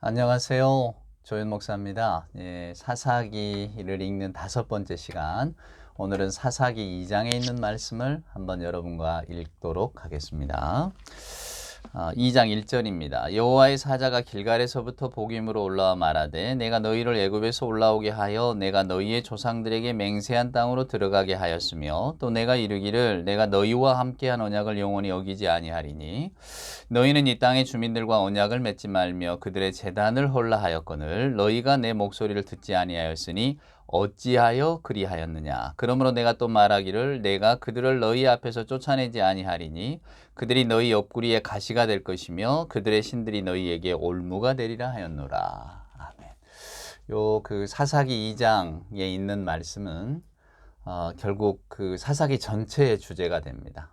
안녕하세요. 조윤 목사입니다. 사사기를 읽는 5번째 시간. 오늘은 사사기 2장에 있는 말씀을 한번 여러분과 읽도록 하겠습니다. 2장 1절입니다. 여호와의 사자가 길갈에서부터 복임으로 올라와 말하되 내가 너희를 애굽에서 올라오게 하여 내가 너희의 조상들에게 맹세한 땅으로 들어가게 하였으며 또 내가 이르기를 내가 너희와 함께한 언약을 영원히 어기지 아니하리니 너희는 이 땅의 주민들과 언약을 맺지 말며 그들의 제단을 헐라 하였거늘 너희가 내 목소리를 듣지 아니하였으니 어찌하여 그리하였느냐. 그러므로 내가 또 말하기를 내가 그들을 너희 앞에서 쫓아내지 아니하리니 그들이 너희 옆구리에 가시가 될 것이며 그들의 신들이 너희에게 올무가 되리라 하였노라. 아멘. 그 사사기 2장에 있는 말씀은 결국 그 사사기 전체의 주제가 됩니다.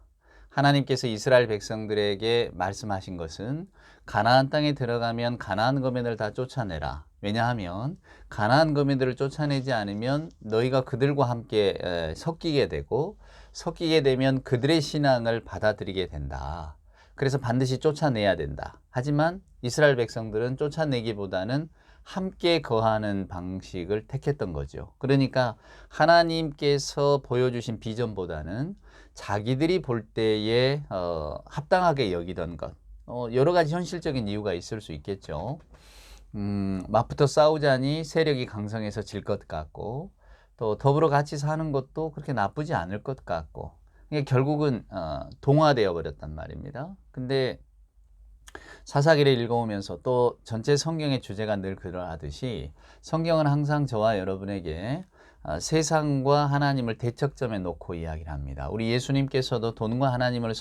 하나님께서 이스라엘 백성들에게 말씀하신 것은 가나안 땅에 들어가면 가나안 거민을 다 쫓아내라. 왜냐하면 가나안 거민들을 쫓아내지 않으면 너희가 그들과 함께 섞이게 되고 섞이게 되면 그들의 신앙을 받아들이게 된다. 그래서 반드시 쫓아내야 된다. 하지만 이스라엘 백성들은 쫓아내기보다는 함께 거하는 방식을 택했던 거죠. 그러니까 하나님께서 보여주신 비전보다는 자기들이 볼 때에 합당하게 여기던 것, 여러 가지 현실적인 이유가 있을 수 있겠죠. 맞붙어 싸우자니 세력이 강성해서 질 것 같고 또 더불어 같이 사는 것도 그렇게 나쁘지 않을 것 같고 결국은 동화되어 버렸단 말입니다. 근데 사사기를 읽어오면서 또 전체 성경의 주제가 늘 그러하듯이 성경은 항상 저와 여러분에게 세상과 하나님을 대척점에 놓고 이야기를 합니다. 우리 예수님께서도 돈과 하나님을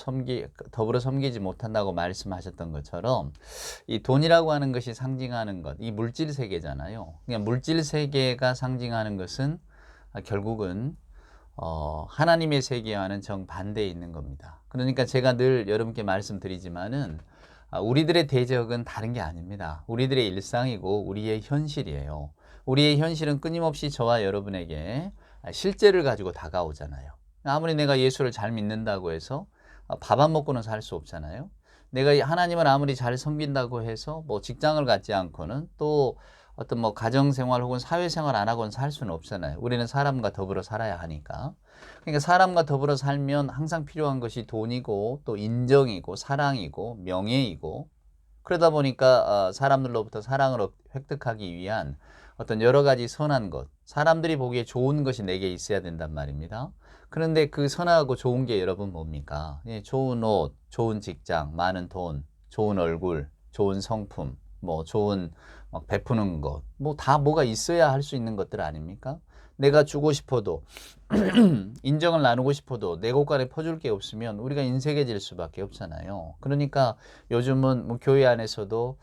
더불어 섬기지 못한다고 말씀하셨던 것처럼 이 돈이라고 하는 것이 상징하는 것, 이 물질 세계잖아요. 그냥 물질 세계가 상징하는 것은 결국은 하나님의 세계와는 정반대에 있는 겁니다. 그러니까 제가 늘 여러분께 말씀드리지만은 우리들의 대적은 다른 게 아닙니다. 우리들의 일상이고 우리의 현실이에요. 우리의 현실은 끊임없이 저와 여러분에게 실제를 가지고 다가오잖아요. 아무리 내가 예수를 잘 믿는다고 해서 밥 안 먹고는 살 수 없잖아요. 내가 하나님을 아무리 잘 섬긴다고 해서 뭐 직장을 갖지 않고는 또 어떤 뭐 가정생활 혹은 사회생활 안 하고는 살 수는 없잖아요. 우리는 사람과 더불어 살아야 하니까. 그러니까 사람과 더불어 살면 항상 필요한 것이 돈이고 또 인정이고 사랑이고 명예이고 그러다 보니까 사람들로부터 사랑을 획득하기 위한 어떤 여러 가지 선한 것, 사람들이 보기에 좋은 것이 내게 있어야 된단 말입니다. 그런데 그 선하고 좋은 게 여러분 뭡니까? 좋은 옷, 좋은 직장, 많은 돈, 좋은 얼굴, 좋은 성품, 뭐 좋은 막 베푸는 것, 뭐 다 뭐가 있어야 할 수 있는 것들 아닙니까? 내가 주고 싶어도 인정을 나누고 싶어도 내 곳간에 퍼줄 게 없으면 우리가 인색해질 수밖에 없잖아요. 그러니까 요즘은 뭐 교회 안에서도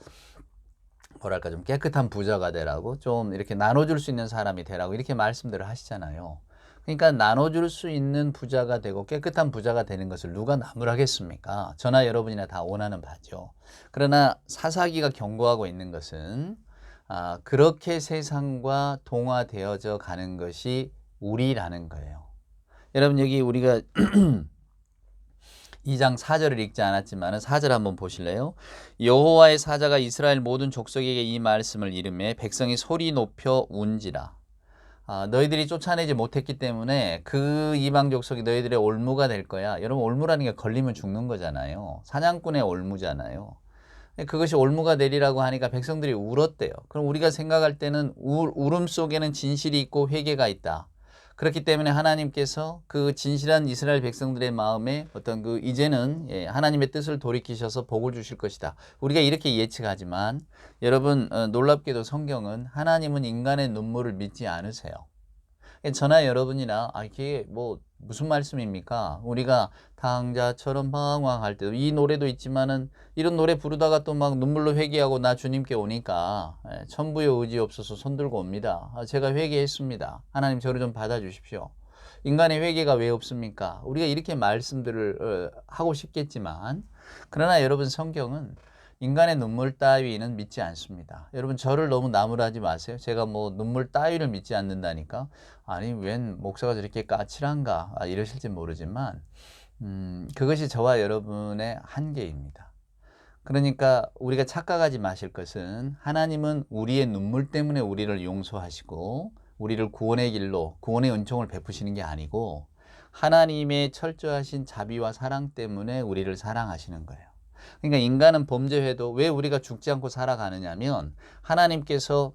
뭐랄까 좀 깨끗한 부자가 되라고 좀 이렇게 나눠줄 수 있는 사람이 되라고 이렇게 말씀들을 하시잖아요. 그러니까 나눠줄 수 있는 부자가 되고 깨끗한 부자가 되는 것을 누가 나무라겠습니까? 저나 여러분이나 다 원하는 바죠. 그러나 사사기가 경고하고 있는 것은 그렇게 세상과 동화되어져 가는 것이 우리라는 거예요. 여러분 여기 우리가 2장 4절을 읽지 않았지만 4절 한번 보실래요? 여호와의 사자가 이스라엘 모든 족속에게 이 말씀을 이르매 백성이 소리 높여 운지라. 너희들이 쫓아내지 못했기 때문에 그 이방 족속이 너희들의 올무가 될 거야. 여러분 올무라는 게 걸리면 죽는 거잖아요. 사냥꾼의 올무잖아요. 그것이 올무가 되리라고 하니까 백성들이 울었대요. 그럼 우리가 생각할 때는 울음 속에는 진실이 있고 회개가 있다. 그렇기 때문에 하나님께서 그 진실한 이스라엘 백성들의 마음에 어떤 그 이제는 하나님의 뜻을 돌이키셔서 복을 주실 것이다. 우리가 이렇게 예측하지만 여러분 놀랍게도 성경은 하나님은 인간의 눈물을 믿지 않으세요. 저나 여러분이나 이게 뭐 무슨 말씀입니까? 우리가 당자처럼 방황할 때도 이 노래도 있지만은 이런 노래 부르다가 또 막 눈물로 회개하고 나 주님께 오니까 천부의 의지 없어서 손들고 옵니다. 제가 회개했습니다. 하나님 저를 좀 받아주십시오. 인간의 회개가 왜 없습니까? 우리가 이렇게 말씀들을 하고 싶겠지만 그러나 여러분 성경은 인간의 눈물 따위는 믿지 않습니다. 여러분 저를 너무 나무라지 마세요. 제가 뭐 눈물 따위를 믿지 않는다니까. 아니 웬 목사가 저렇게 까칠한가 이러실지 모르지만 그것이 저와 여러분의 한계입니다. 그러니까 우리가 착각하지 마실 것은 하나님은 우리의 눈물 때문에 우리를 용서하시고 우리를 구원의 길로 구원의 은총을 베푸시는 게 아니고 하나님의 철저하신 자비와 사랑 때문에 우리를 사랑하시는 거예요. 그러니까 인간은 범죄해도 왜 우리가 죽지 않고 살아가느냐면 하나님께서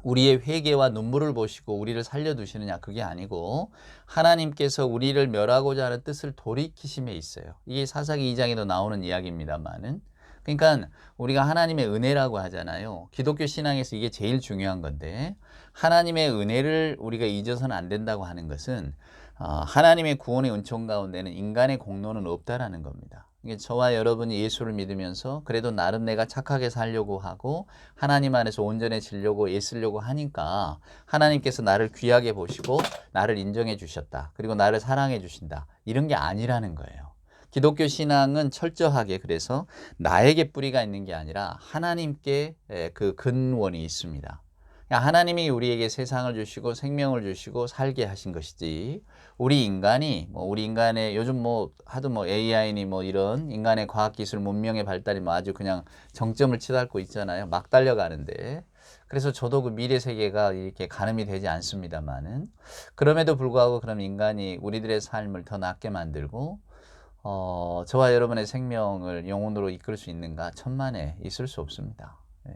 우리의 회개와 눈물을 보시고 우리를 살려두시느냐 그게 아니고 하나님께서 우리를 멸하고자 하는 뜻을 돌이키심에 있어요. 이게 사사기 2장에도 나오는 이야기입니다만은 그러니까 우리가 하나님의 은혜라고 하잖아요. 기독교 신앙에서 이게 제일 중요한 건데 하나님의 은혜를 우리가 잊어서는 안 된다고 하는 것은 하나님의 구원의 은총 가운데는 인간의 공로는 없다라는 겁니다. 저와 여러분이 예수를 믿으면서 그래도 나름 내가 착하게 살려고 하고 하나님 안에서 온전해지려고 애쓰려고 하니까 하나님께서 나를 귀하게 보시고 나를 인정해 주셨다. 그리고 나를 사랑해 주신다. 이런 게 아니라는 거예요. 기독교 신앙은 철저하게 그래서 나에게 뿌리가 있는 게 아니라 하나님께 그 근원이 있습니다. 하나님이 우리에게 세상을 주시고 생명을 주시고 살게 하신 것이지 우리 인간이 우리 인간의 요즘 하도 AI니 이런 인간의 과학기술 문명의 발달이 아주 그냥 정점을 치닫고 있잖아요. 막 달려가는데 그래서 저도 그 미래 세계가 이렇게 가늠이 되지 않습니다만은 그럼에도 불구하고 그럼 인간이 우리들의 삶을 더 낫게 만들고 저와 여러분의 생명을 영혼으로 이끌 수 있는가? 천만에 있을 수 없습니다. 예.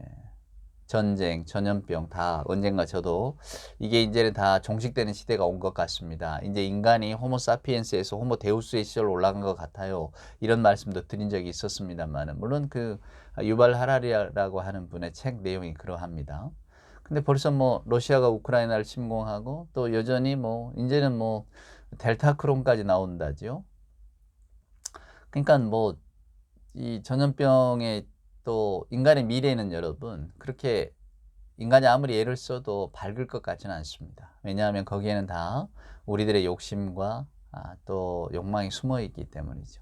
전쟁, 전염병 다 언젠가 저도 이게 이제는 다 종식되는 시대가 온 것 같습니다. 이제 인간이 호모 사피엔스에서 호모 데우스의 시절로 올라간 것 같아요. 이런 말씀도 드린 적이 있었습니다만 물론 그 유발 하라리라고 하는 분의 책 내용이 그러합니다. 근데 벌써 러시아가 우크라이나를 침공하고 또 여전히 이제는 델타 크론까지 나온다죠. 그러니까 이 전염병의 또 인간의 미래는 여러분 그렇게 인간이 아무리 애를 써도 밝을 것 같지는 않습니다. 왜냐하면 거기에는 다 우리들의 욕심과 또 욕망이 숨어 있기 때문이죠.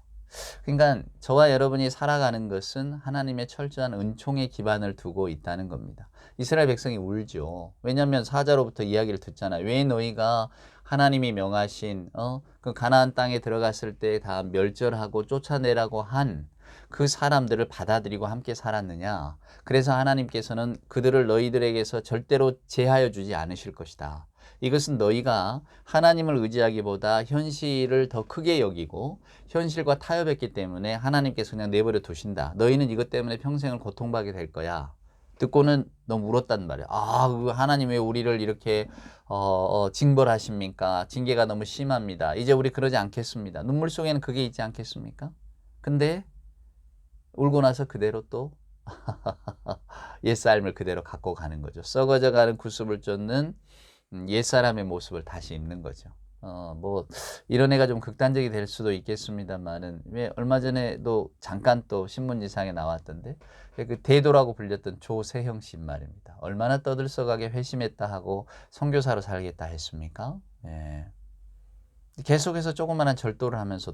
그러니까 저와 여러분이 살아가는 것은 하나님의 철저한 은총의 기반을 두고 있다는 겁니다. 이스라엘 백성이 울죠. 왜냐하면 사자로부터 이야기를 듣잖아요. 왜 너희가 하나님이 명하신 그 가나안 땅에 들어갔을 때 다 멸절하고 쫓아내라고 한 그 사람들을 받아들이고 함께 살았느냐. 그래서 하나님께서는 그들을 너희들에게서 절대로 제하여 주지 않으실 것이다. 이것은 너희가 하나님을 의지하기보다 현실을 더 크게 여기고 현실과 타협했기 때문에 하나님께서 그냥 내버려 두신다. 너희는 이것 때문에 평생을 고통받게 될 거야. 듣고는 너무 울었단 말이야. 하나님 왜 우리를 이렇게 징벌하십니까? 징계가 너무 심합니다. 이제 우리 그러지 않겠습니다. 눈물 속에는 그게 있지 않겠습니까? 근데 울고 나서 그대로 또 옛삶을 그대로 갖고 가는 거죠. 썩어져가는 구습을 쫓는 옛사람의 모습을 다시 입는 거죠. 이런 애가 좀 극단적이 될 수도 있겠습니다만은 왜 얼마 전에도 잠깐 또 신문지상에 나왔던데 그 대도라고 불렸던 조세형 씨 말입니다. 얼마나 떠들썩하게 회심했다 하고 선교사로 살겠다 했습니까? 예. 계속해서 조그마한 절도를 하면서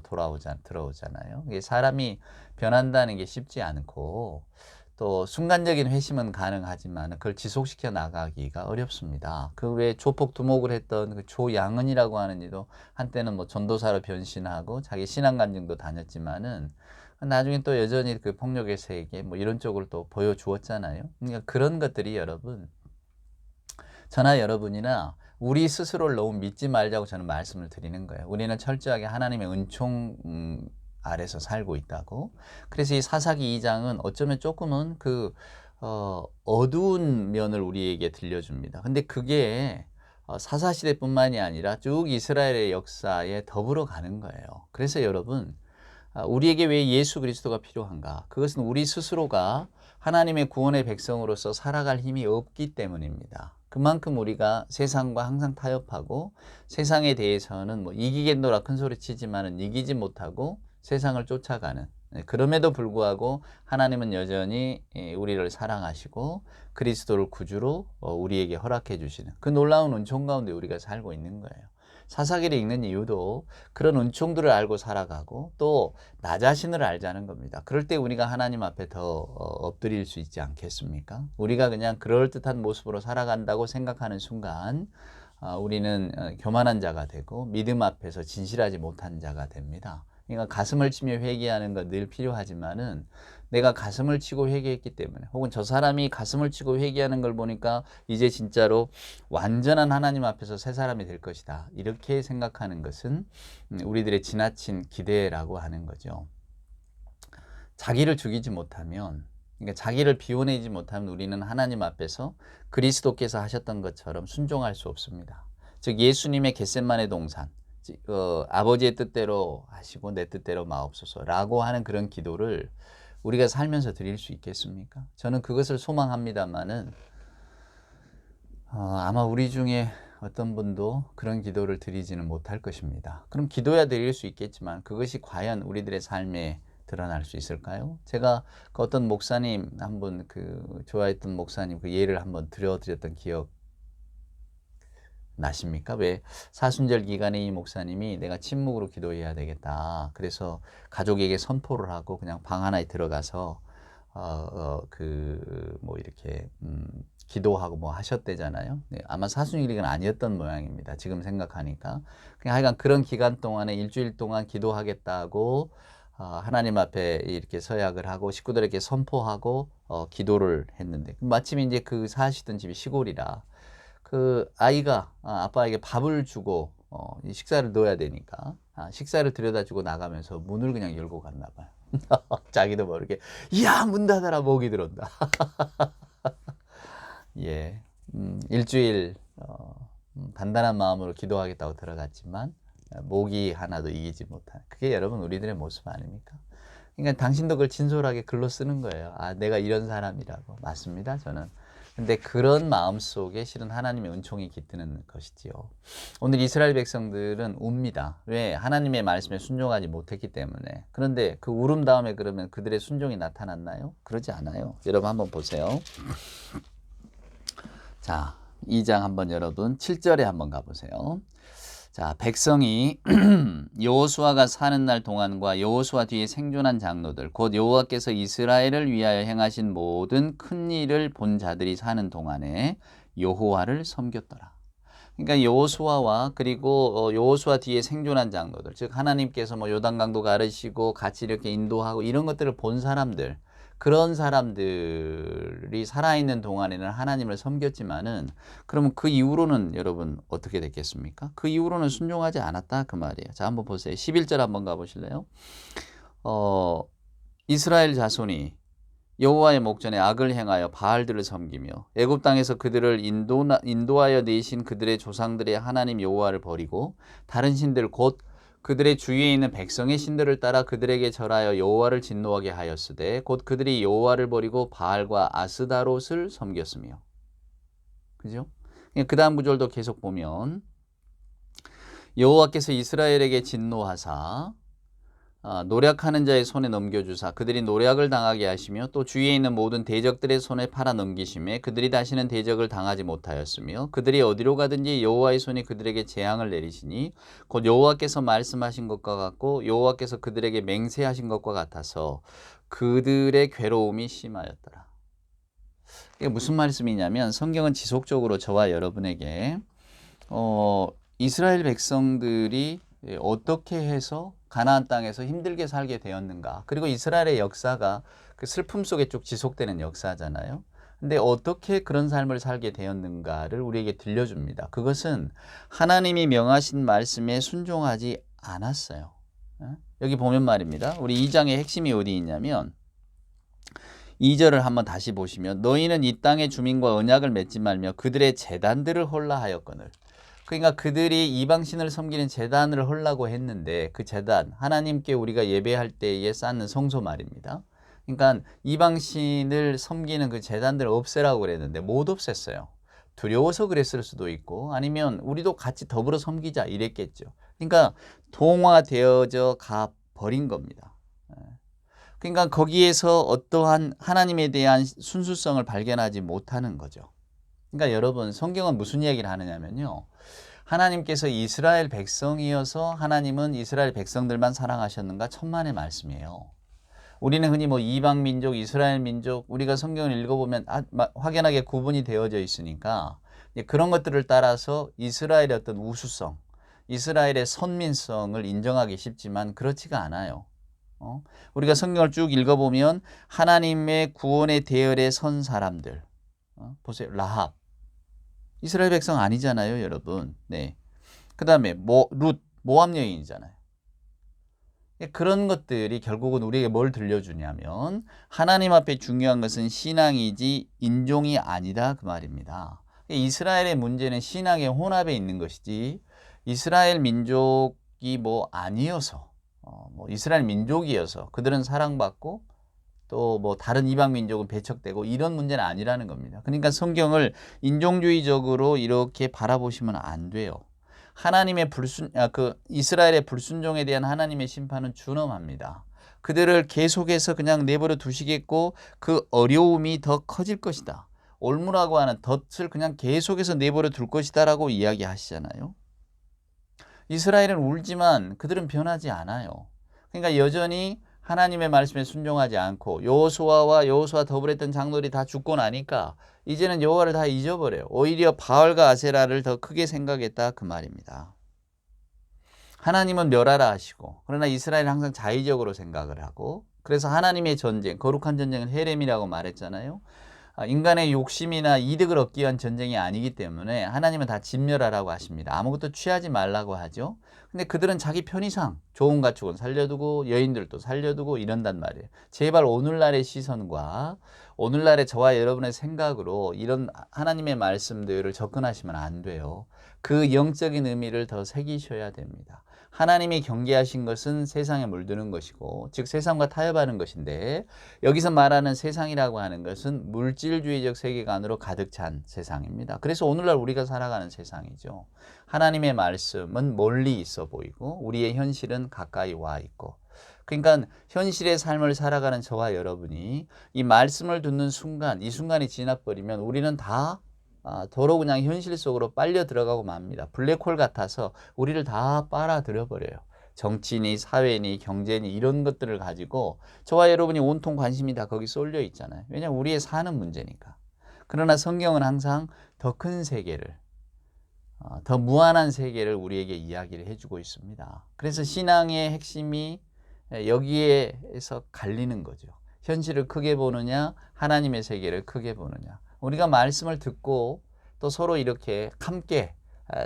들어오잖아요. 이게 사람이 변한다는 게 쉽지 않고 또 순간적인 회심은 가능하지만 그걸 지속시켜 나가기가 어렵습니다. 그 외에 조폭 두목을 했던 그 조양은이라고 하는 이도 한때는 전도사로 변신하고 자기 신앙 간증도 다녔지만은 나중에 또 여전히 그 폭력의 세계 이런 쪽을 또 보여주었잖아요. 그러니까 그런 것들이 여러분 저나 여러분이나 우리 스스로를 너무 믿지 말자고 저는 말씀을 드리는 거예요. 우리는 철저하게 하나님의 은총 아래서 살고 있다고. 그래서 이 사사기 2장은 어쩌면 조금은 그 어두운 면을 우리에게 들려줍니다. 근데 그게 사사시대뿐만이 아니라 쭉 이스라엘의 역사에 더불어 가는 거예요. 그래서 여러분 우리에게 왜 예수 그리스도가 필요한가? 그것은 우리 스스로가 하나님의 구원의 백성으로서 살아갈 힘이 없기 때문입니다. 그만큼 우리가 세상과 항상 타협하고 세상에 대해서는 이기겠노라 큰 소리 치지만은 이기지 못하고 세상을 쫓아가는 그럼에도 불구하고 하나님은 여전히 우리를 사랑하시고 그리스도를 구주로 우리에게 허락해 주시는 그 놀라운 은총 가운데 우리가 살고 있는 거예요. 사사기를 읽는 이유도 그런 은총들을 알고 살아가고 또 나 자신을 알자는 겁니다. 그럴 때 우리가 하나님 앞에 더 엎드릴 수 있지 않겠습니까? 우리가 그냥 그럴듯한 모습으로 살아간다고 생각하는 순간 우리는 교만한 자가 되고 믿음 앞에서 진실하지 못한 자가 됩니다. 그러니까 가슴을 치며 회개하는 거 늘 필요하지만은 내가 가슴을 치고 회개했기 때문에 혹은 저 사람이 가슴을 치고 회개하는 걸 보니까 이제 진짜로 완전한 하나님 앞에서 새 사람이 될 것이다. 이렇게 생각하는 것은 우리들의 지나친 기대라고 하는 거죠. 자기를 죽이지 못하면, 그러니까 자기를 비워내지 못하면 우리는 하나님 앞에서 그리스도께서 하셨던 것처럼 순종할 수 없습니다. 즉 예수님의 겟세마네 동산, 아버지의 뜻대로 하시고 내 뜻대로 마옵소서라고 하는 그런 기도를 우리가 살면서 드릴 수 있겠습니까? 저는 그것을 소망합니다만은 아마 우리 중에 어떤 분도 그런 기도를 드리지는 못할 것입니다. 그럼 기도야 드릴 수 있겠지만 그것이 과연 우리들의 삶에 드러날 수 있을까요? 제가 그 어떤 목사님 한번 좋아했던 목사님 그 예를 한번 들려드렸던 기억 나십니까? 왜 사순절 기간에 이 목사님이 내가 침묵으로 기도해야 되겠다. 그래서 가족에게 선포를 하고 그냥 방 하나에 들어가서 이렇게 기도하고 뭐 하셨대잖아요. 네, 아마 사순일기는 아니었던 모양입니다. 지금 생각하니까. 그냥 하여간 그런 기간 동안에 일주일 동안 기도하겠다고 하나님 앞에 이렇게 서약을 하고 식구들에게 선포하고 기도를 했는데 마침 이제 그 사시던 집이 시골이라 그 아이가 아빠에게 밥을 주고 이 식사를 넣어야 되니까 식사를 들여다 주고 나가면서 문을 그냥 열고 갔나 봐요. 자기도 모르게 야, 문 닫아라, 모기 들어온다. 예, 일주일 단단한 마음으로 기도하겠다고 들어갔지만 모기 하나도 이기지 못한, 그게 여러분 우리들의 모습 아닙니까? 그러니까 당신도 그걸 진솔하게 글로 쓰는 거예요. 내가 이런 사람이라고. 맞습니다, 저는. 근데 그런 마음 속에 실은 하나님의 은총이 깃드는 것이지요. 오늘 이스라엘 백성들은 웁니다. 왜? 하나님의 말씀에 순종하지 못했기 때문에. 그런데 그 울음 다음에 그러면 그들의 순종이 나타났나요? 그러지 않아요. 여러분 한번 보세요. 자, 2장 한번 여러분 7절에 한번 가보세요. 자, 백성이 여호수아가 사는 날 동안과 여호수아 뒤에 생존한 장로들 곧 여호와께서 이스라엘을 위하여 행하신 모든 큰 일을 본 자들이 사는 동안에 여호와를 섬겼더라. 그러니까 여호수아와 그리고 여호수아 뒤에 생존한 장로들, 즉 하나님께서 뭐 요단강도 가르시고 같이 이렇게 인도하고 이런 것들을 본 사람들, 그런 사람들이 살아있는 동안에는 하나님을 섬겼지만은 그러면 그 이후로는 여러분 어떻게 됐겠습니까? 그 이후로는 순종하지 않았다 그 말이에요. 자, 한번 보세요. 11절 한번 가보실래요? 이스라엘 자손이 여호와의 목전에 악을 행하여 바알들을 섬기며 애굽 땅에서 그들을 인도하여 내신 그들의 조상들의 하나님 여호와를 버리고 다른 신들 곧 그들의 주위에 있는 백성의 신들을 따라 그들에게 절하여 여호와를 진노하게 하였으되 곧 그들이 여호와를 버리고 바알과 아스다롯을 섬겼으며. 그죠? 그 다음 구절도 계속 보면 여호와께서 이스라엘에게 진노하사 노략하는 자의 손에 넘겨주사 그들이 노략을 당하게 하시며 또 주위에 있는 모든 대적들의 손에 팔아 넘기심에 그들이 다시는 대적을 당하지 못하였으며 그들이 어디로 가든지 여호와의 손이 그들에게 재앙을 내리시니 곧 여호와께서 말씀하신 것과 같고 여호와께서 그들에게 맹세하신 것과 같아서 그들의 괴로움이 심하였더라. 이게 무슨 말씀이냐면 성경은 지속적으로 저와 여러분에게 이스라엘 백성들이 어떻게 해서 가나안 땅에서 힘들게 살게 되었는가, 그리고 이스라엘의 역사가 그 슬픔 속에 쭉 지속되는 역사잖아요. 근데 어떻게 그런 삶을 살게 되었는가를 우리에게 들려줍니다. 그것은 하나님이 명하신 말씀에 순종하지 않았어요. 여기 보면 말입니다. 우리 2장의 핵심이 어디 있냐면 2절을 한번 다시 보시면 너희는 이 땅의 주민과 언약을 맺지 말며 그들의 제단들을 헐라 하였거늘. 그러니까 그들이 이방신을 섬기는 제단을 헐라고 했는데 그 제단, 하나님께 우리가 예배할 때에 쌓는 성소 말입니다. 그러니까 이방신을 섬기는 그 제단들을 없애라고 그랬는데 못 없앴어요. 두려워서 그랬을 수도 있고 아니면 우리도 같이 더불어 섬기자 이랬겠죠. 그러니까 동화되어져 가 버린 겁니다. 그러니까 거기에서 어떠한 하나님에 대한 순수성을 발견하지 못하는 거죠. 그러니까 여러분 성경은 무슨 이야기를 하느냐면요. 하나님께서 이스라엘 백성이어서 하나님은 이스라엘 백성들만 사랑하셨는가? 천만의 말씀이에요. 우리는 흔히 뭐 이방 민족, 이스라엘 민족, 우리가 성경을 읽어보면 확연하게 구분이 되어져 있으니까 그런 것들을 따라서 이스라엘의 어떤 우수성, 이스라엘의 선민성을 인정하기 쉽지만 그렇지가 않아요. 우리가 성경을 쭉 읽어보면 하나님의 구원의 대열에 선 사람들, 보세요. 라합, 이스라엘 백성 아니잖아요, 여러분. 네. 그 다음에 룻, 모압 여인이잖아요. 그런 것들이 결국은 우리에게 뭘 들려주냐면 하나님 앞에 중요한 것은 신앙이지 인종이 아니다 그 말입니다. 이스라엘의 문제는 신앙의 혼합에 있는 것이지 이스라엘 민족이 뭐 아니어서 뭐 이스라엘 민족이어서 그들은 사랑받고 또 뭐 다른 이방 민족은 배척되고 이런 문제는 아니라는 겁니다. 그러니까 성경을 인종주의적으로 이렇게 바라보시면 안 돼요. 하나님의 이스라엘의 불순종에 대한 하나님의 심판은 준엄합니다. 그들을 계속해서 그냥 내버려 두시겠고 그 어려움이 더 커질 것이다. 올무라고 하는 덫을 그냥 계속해서 내버려 둘 것이다 라고 이야기하시잖아요. 이스라엘은 울지만 그들은 변하지 않아요. 그러니까 여전히 하나님의 말씀에 순종하지 않고 여호수아와 더불어 했던 장로들이 다 죽고 나니까 이제는 여호와를 다 잊어버려요. 오히려 바알과 아세라를 더 크게 생각했다 그 말입니다. 하나님은 멸하라 하시고 그러나 이스라엘은 항상 자의적으로 생각을 하고 그래서 하나님의 전쟁, 거룩한 전쟁은 헤렘이라고 말했잖아요. 인간의 욕심이나 이득을 얻기 위한 전쟁이 아니기 때문에 하나님은 다 진멸하라고 하십니다. 아무것도 취하지 말라고 하죠. 근데 그들은 자기 편의상 좋은 가축은 살려두고 여인들도 살려두고 이런단 말이에요. 제발 오늘날의 시선과 오늘날의 저와 여러분의 생각으로 이런 하나님의 말씀들을 접근하시면 안 돼요. 그 영적인 의미를 더 새기셔야 됩니다. 하나님이 경계하신 것은 세상에 물드는 것이고 즉 세상과 타협하는 것인데 여기서 말하는 세상이라고 하는 것은 물질주의적 세계관으로 가득 찬 세상입니다. 그래서 오늘날 우리가 살아가는 세상이죠. 하나님의 말씀은 멀리 있어 보이고 우리의 현실은 가까이 와 있고 그러니까 현실의 삶을 살아가는 저와 여러분이 이 말씀을 듣는 순간 이 순간이 지나버리면 우리는 다 도로 그냥 현실 속으로 빨려 들어가고 맙니다. 블랙홀 같아서 우리를 다 빨아들여 버려요. 정치니 사회니 경제니 이런 것들을 가지고 저와 여러분이 온통 관심이 다 거기 쏠려 있잖아요. 왜냐하면 우리의 사는 문제니까. 그러나 성경은 항상 더 큰 세계를 더 무한한 세계를 우리에게 이야기를 해주고 있습니다. 그래서 신앙의 핵심이 여기에서 갈리는 거죠. 현실을 크게 보느냐 하나님의 세계를 크게 보느냐. 우리가 말씀을 듣고 또 서로 이렇게 함께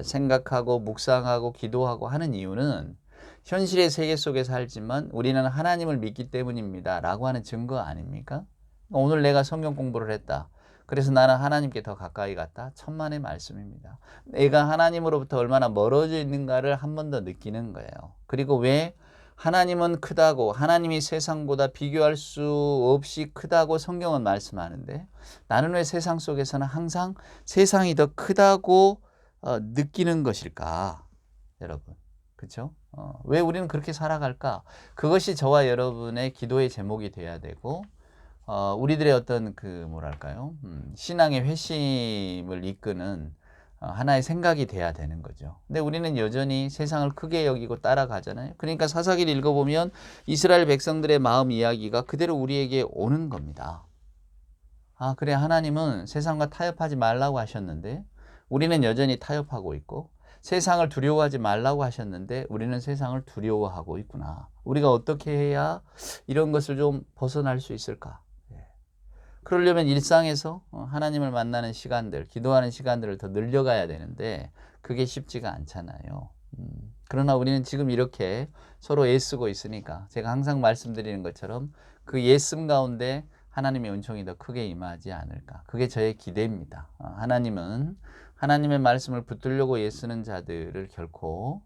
생각하고 묵상하고 기도하고 하는 이유는 현실의 세계 속에 살지만 우리는 하나님을 믿기 때문입니다 라고 하는 증거 아닙니까? 오늘 내가 성경 공부를 했다. 그래서 나는 하나님께 더 가까이 갔다. 천만의 말씀입니다. 내가 하나님으로부터 얼마나 멀어져 있는가를 한 번 더 느끼는 거예요. 그리고 왜 하나님은 크다고 하나님이 세상보다 비교할 수 없이 크다고 성경은 말씀하는데 나는 왜 세상 속에서는 항상 세상이 더 크다고 느끼는 것일까? 여러분, 그렇죠? 왜 우리는 그렇게 살아갈까? 그것이 저와 여러분의 기도의 제목이 돼야 되고 우리들의 어떤 뭐랄까요? 신앙의 회심을 이끄는 하나의 생각이 돼야 되는 거죠. 근데 우리는 여전히 세상을 크게 여기고 따라가잖아요. 그러니까 사사기를 읽어보면 이스라엘 백성들의 마음 이야기가 그대로 우리에게 오는 겁니다. 그래 하나님은 세상과 타협하지 말라고 하셨는데 우리는 여전히 타협하고 있고 세상을 두려워하지 말라고 하셨는데 우리는 세상을 두려워하고 있구나. 우리가 어떻게 해야 이런 것을 좀 벗어날 수 있을까? 그러려면 일상에서 하나님을 만나는 시간들, 기도하는 시간들을 더 늘려가야 되는데 그게 쉽지가 않잖아요. 그러나 우리는 지금 이렇게 서로 애쓰고 있으니까 제가 항상 말씀드리는 것처럼 그 애씀 가운데 하나님의 은총이 더 크게 임하지 않을까. 그게 저의 기대입니다. 하나님은 하나님의 말씀을 붙들려고 애쓰는 자들을 결코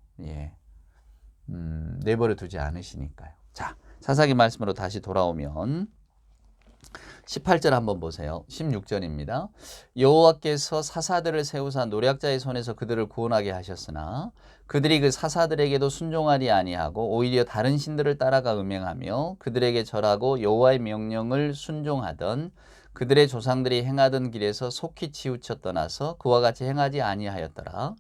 내버려 두지 않으시니까요. 자, 사사기 말씀으로 다시 돌아오면 18절 한번 보세요. 16절입니다. 여호와께서 사사들을 세우사 노략자의 손에서 그들을 구원하게 하셨으나 그들이 그 사사들에게도 순종하지 아니하고 오히려 다른 신들을 따라가 음행하며 그들에게 절하고 여호와의 명령을 순종하던 그들의 조상들이 행하던 길에서 속히 치우쳐 떠나서 그와 같이 행하지 아니하였더라.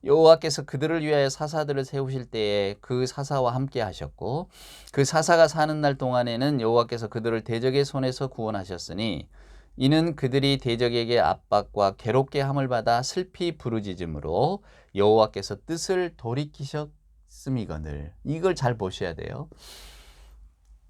여호와께서 그들을 위하여 사사들을 세우실 때에 그 사사와 함께 하셨고 그 사사가 사는 날 동안에는 여호와께서 그들을 대적의 손에서 구원하셨으니 이는 그들이 대적에게 압박과 괴롭게 함을 받아 슬피 부르짖음으로 여호와께서 뜻을 돌이키셨음이거늘. 이걸 잘 보셔야 돼요.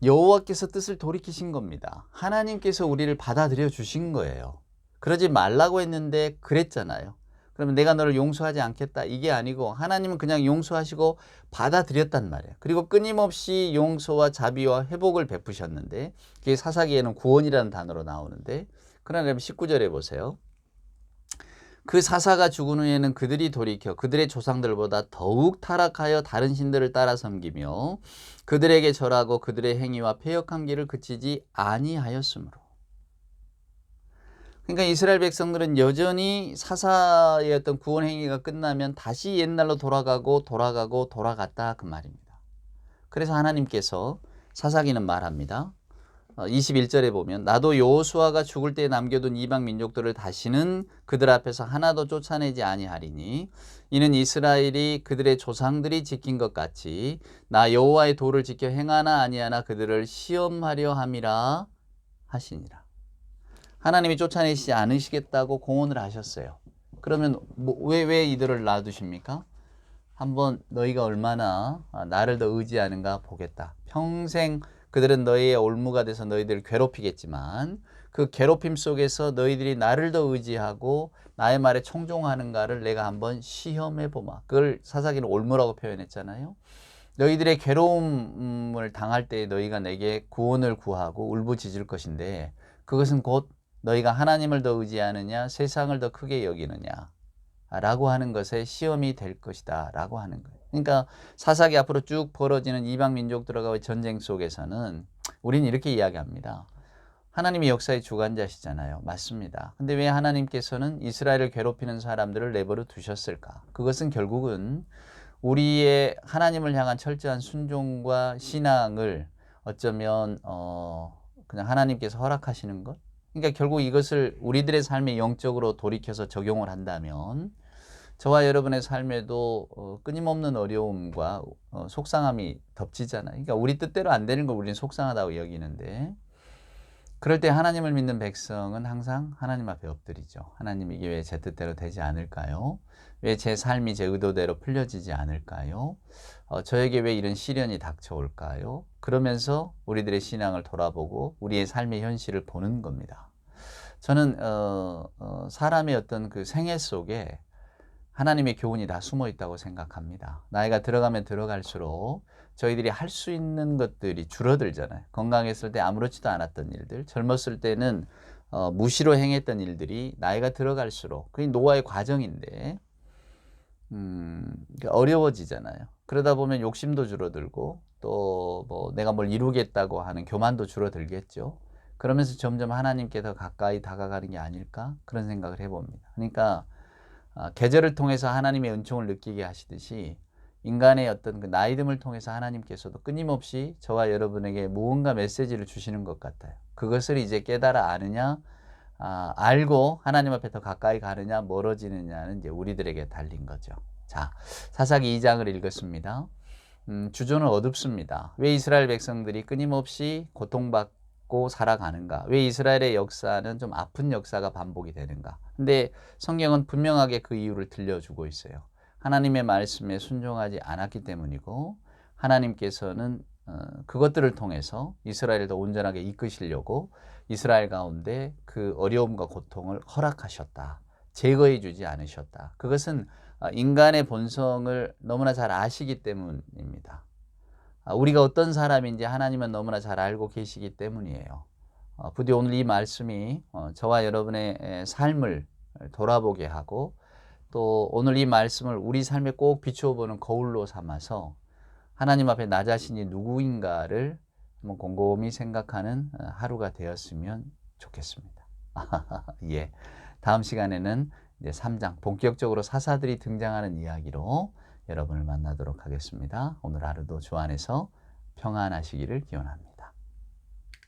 여호와께서 뜻을 돌이키신 겁니다. 하나님께서 우리를 받아들여 주신 거예요. 그러지 말라고 했는데 그랬잖아요. 그러면 내가 너를 용서하지 않겠다 이게 아니고 하나님은 그냥 용서하시고 받아들였단 말이에요. 그리고 끊임없이 용서와 자비와 회복을 베푸셨는데 그게 사사기에는 구원이라는 단어로 나오는데, 그러나 19절에 보세요. 그 사사가 죽은 후에는 그들이 돌이켜 그들의 조상들보다 더욱 타락하여 다른 신들을 따라 섬기며 그들에게 절하고 그들의 행위와 패역한 길을 그치지 아니하였으므로. 그러니까 이스라엘 백성들은 여전히 사사의 어떤 구원 행위가 끝나면 다시 옛날로 돌아갔다 그 말입니다. 그래서 하나님께서 사사기는 말합니다. 21절에 보면 나도 여호수아가 죽을 때 남겨둔 이방 민족들을 다시는 그들 앞에서 하나도 쫓아내지 아니하리니 이는 이스라엘이 그들의 조상들이 지킨 것 같이 나 여호와의 도를 지켜 행하나 아니하나 그들을 시험하려 함이라 하시니라. 하나님이 쫓아내시지 않으시겠다고 공언을 하셨어요. 그러면 왜 이들을 놔두십니까? 한번 너희가 얼마나 나를 더 의지하는가 보겠다. 평생 그들은 너희의 올무가 돼서 너희들을 괴롭히겠지만 그 괴롭힘 속에서 너희들이 나를 더 의지하고 나의 말에 청종하는가를 내가 한번 시험해 보마. 그걸 사사기는 올무라고 표현했잖아요. 너희들의 괴로움을 당할 때 너희가 내게 구원을 구하고 울부짖을 것인데 그것은 곧 너희가 하나님을 더 의지하느냐 세상을 더 크게 여기느냐 라고 하는 것에 시험이 될 것이다 라고 하는 거예요. 그러니까 사사기 앞으로 쭉 벌어지는 이방 민족들과의 전쟁 속에서는 우리는 이렇게 이야기합니다. 하나님이 역사의 주관자시잖아요. 맞습니다. 근데 왜 하나님께서는 이스라엘을 괴롭히는 사람들을 내버려 두셨을까? 그것은 결국은 우리의 하나님을 향한 철저한 순종과 신앙을 어쩌면 그냥 하나님께서 허락하시는 것? 그러니까 결국 이것을 우리들의 삶에 영적으로 돌이켜서 적용을 한다면 저와 여러분의 삶에도 끊임없는 어려움과 속상함이 덮치잖아요. 그러니까 우리 뜻대로 안 되는 걸 우리는 속상하다고 여기는데 그럴 때 하나님을 믿는 백성은 항상 하나님 앞에 엎드리죠. 하나님 이게 왜 제 뜻대로 되지 않을까요? 왜 제 삶이 제 의도대로 풀려지지 않을까요? 저에게 왜 이런 시련이 닥쳐올까요? 그러면서 우리들의 신앙을 돌아보고 우리의 삶의 현실을 보는 겁니다. 저는 사람의 어떤 그 생애 속에 하나님의 교훈이 다 숨어 있다고 생각합니다. 나이가 들어가면 들어갈수록 저희들이 할 수 있는 것들이 줄어들잖아요. 건강했을 때 아무렇지도 않았던 일들, 젊었을 때는 무시로 행했던 일들이 나이가 들어갈수록 그게 노화의 과정인데 어려워지잖아요. 그러다 보면 욕심도 줄어들고 또 뭐 내가 뭘 이루겠다고 하는 교만도 줄어들겠죠. 그러면서 점점 하나님께 더 가까이 다가가는 게 아닐까 그런 생각을 해봅니다. 그러니까 계절을 통해서 하나님의 은총을 느끼게 하시듯이 인간의 어떤 그 나이듦을 통해서 하나님께서도 끊임없이 저와 여러분에게 무언가 메시지를 주시는 것 같아요. 그것을 이제 깨달아 아느냐, 알고 하나님 앞에 더 가까이 가느냐, 멀어지느냐는 이제 우리들에게 달린 거죠. 자, 사사기 2장을 읽었습니다. 주저는 어둡습니다. 왜 이스라엘 백성들이 끊임없이 고통받고 살아가는가? 왜 이스라엘의 역사는 좀 아픈 역사가 반복이 되는가? 근데 성경은 분명하게 그 이유를 들려주고 있어요. 하나님의 말씀에 순종하지 않았기 때문이고 하나님께서는 그것들을 통해서 이스라엘을 더 온전하게 이끄시려고 이스라엘 가운데 그 어려움과 고통을 허락하셨다. 제거해 주지 않으셨다. 그것은 인간의 본성을 너무나 잘 아시기 때문입니다. 우리가 어떤 사람인지 하나님은 너무나 잘 알고 계시기 때문이에요. 부디 오늘 이 말씀이 저와 여러분의 삶을 돌아보게 하고 또 오늘 이 말씀을 우리 삶에 꼭 비추어 보는 거울로 삼아서 하나님 앞에 나 자신이 누구인가를 한번 곰곰이 생각하는 하루가 되었으면 좋겠습니다. 예. 다음 시간에는 이제 3장 본격적으로 사사들이 등장하는 이야기로 여러분을 만나도록 하겠습니다. 오늘 하루도 주 안에서 평안하시기를 기원합니다.